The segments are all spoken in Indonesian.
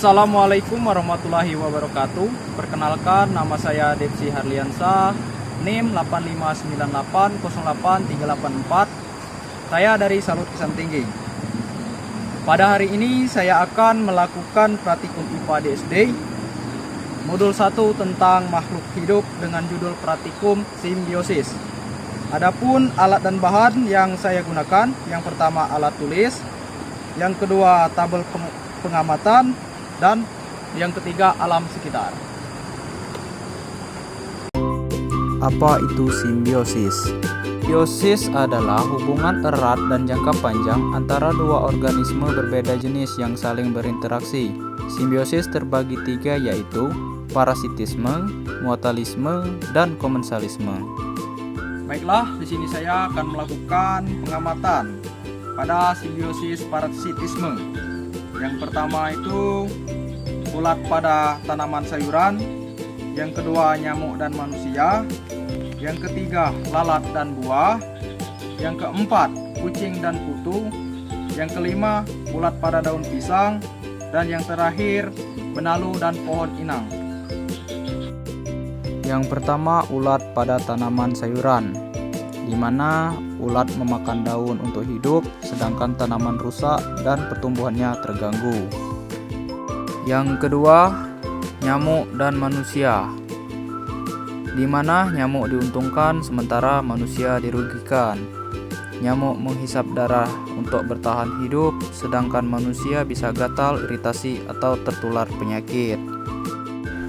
Assalamualaikum warahmatullahi wabarakatuh. Perkenalkan, nama saya Depsi Harliansa, NIM 8598083884. Saya dari Salut Kesan Tinggi. Pada hari ini saya akan melakukan praktikum IPA DSD modul 1 tentang makhluk hidup dengan judul praktikum simbiosis. Adapun alat dan bahan yang saya gunakan, yang pertama alat tulis, yang kedua tabel pengamatan, dan yang ketiga alam sekitar. Apa itu simbiosis? Simbiosis adalah hubungan erat dan jangka panjang antara dua organisme berbeda jenis yang saling berinteraksi. Simbiosis terbagi tiga, yaitu parasitisme, mutualisme, dan komensalisme. Baiklah, di sini saya akan melakukan pengamatan pada simbiosis parasitisme. Yang pertama itu ulat pada tanaman sayuran, yang kedua nyamuk dan manusia, yang ketiga lalat dan buah, yang keempat kucing dan kutu, yang kelima ulat pada daun pisang, dan yang terakhir benalu dan pohon inang. Yang pertama, ulat pada tanaman sayuran, di mana ulat memakan daun untuk hidup, sedangkan tanaman rusak dan pertumbuhannya terganggu. Yang kedua, nyamuk dan manusia, di mana nyamuk diuntungkan sementara manusia dirugikan. Nyamuk menghisap darah untuk bertahan hidup, sedangkan manusia bisa gatal, iritasi, atau tertular penyakit.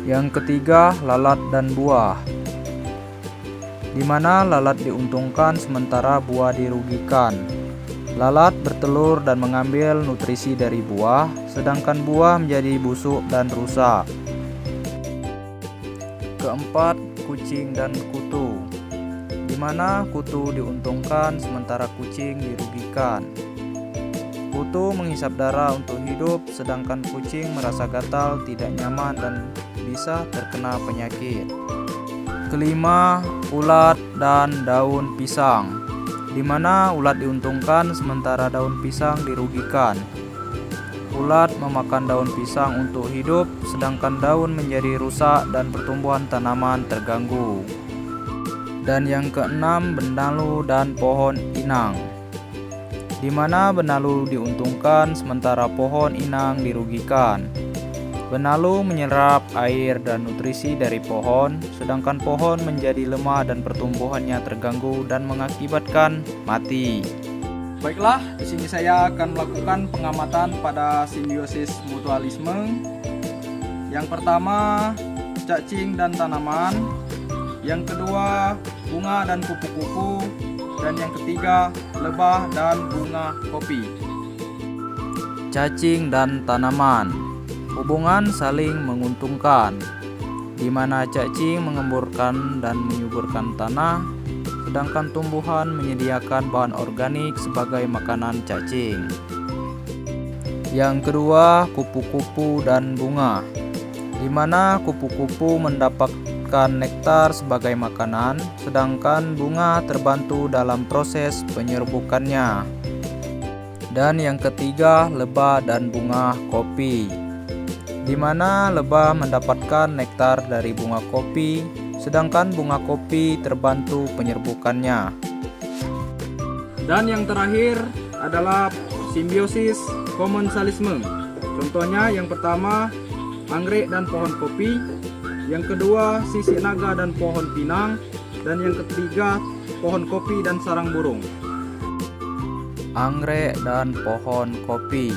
Yang ketiga, lalat dan buah, di mana lalat diuntungkan sementara buah dirugikan. Lalat bertelur dan mengambil nutrisi dari buah, sedangkan buah menjadi busuk dan rusak. Keempat, kucing dan kutu, di mana kutu diuntungkan sementara kucing dirugikan. Kutu menghisap darah untuk hidup, sedangkan kucing merasa gatal, tidak nyaman, dan bisa terkena penyakit. Kelima, ulat dan daun pisang, di mana ulat diuntungkan sementara daun pisang dirugikan. Ulat memakan daun pisang untuk hidup, sedangkan daun menjadi rusak dan pertumbuhan tanaman terganggu. Dan yang keenam, benalu dan pohon inang, di mana benalu diuntungkan sementara pohon inang dirugikan. Benalu menyerap air dan nutrisi dari pohon, sedangkan pohon menjadi lemah dan pertumbuhannya terganggu dan mengakibatkan mati. Baiklah, di sini saya akan melakukan pengamatan pada simbiosis mutualisme. Yang pertama, cacing dan tanaman, yang kedua, bunga dan kupu-kupu, dan yang ketiga, lebah dan bunga kopi. Cacing dan tanaman, hubungan saling menguntungkan, di mana cacing mengemburkan dan menyuburkan tanah, sedangkan tumbuhan menyediakan bahan organik sebagai makanan cacing. Yang kedua, kupu-kupu dan bunga, di mana kupu-kupu mendapatkan nektar sebagai makanan, sedangkan bunga terbantu dalam proses penyerbukannya. Dan yang ketiga, lebah dan bunga kopi, di mana lebah mendapatkan nektar dari bunga kopi, sedangkan bunga kopi terbantu penyerbukannya. Dan yang terakhir adalah simbiosis komensalisme. Contohnya yang pertama, anggrek dan pohon kopi, yang kedua, sisik naga dan pohon pinang, dan yang ketiga, pohon kopi dan sarang burung. Anggrek dan pohon kopi.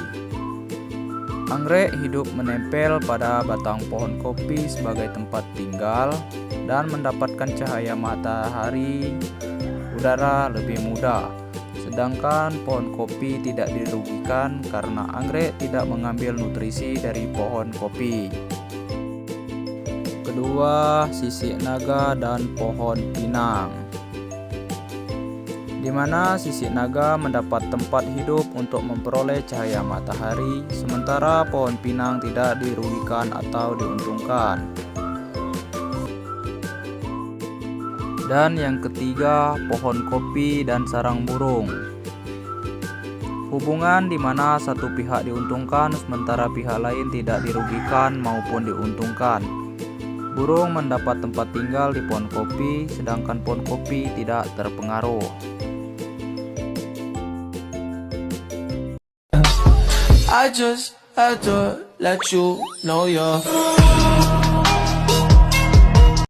Anggrek hidup menempel pada batang pohon kopi sebagai tempat tinggal dan mendapatkan cahaya matahari, udara lebih mudah. Sedangkan pohon kopi tidak dirugikan karena anggrek tidak mengambil nutrisi dari pohon kopi. Kedua, sisik naga dan pohon pinang, di mana sisik naga mendapat tempat hidup untuk memperoleh cahaya matahari, sementara pohon pinang tidak dirugikan atau diuntungkan. Dan yang ketiga, pohon kopi dan sarang burung, Hubungan di mana satu pihak diuntungkan sementara pihak lain tidak dirugikan maupun diuntungkan. Burung mendapat tempat tinggal di pohon kopi, sedangkan pohon kopi tidak terpengaruh. I just had to let you know you're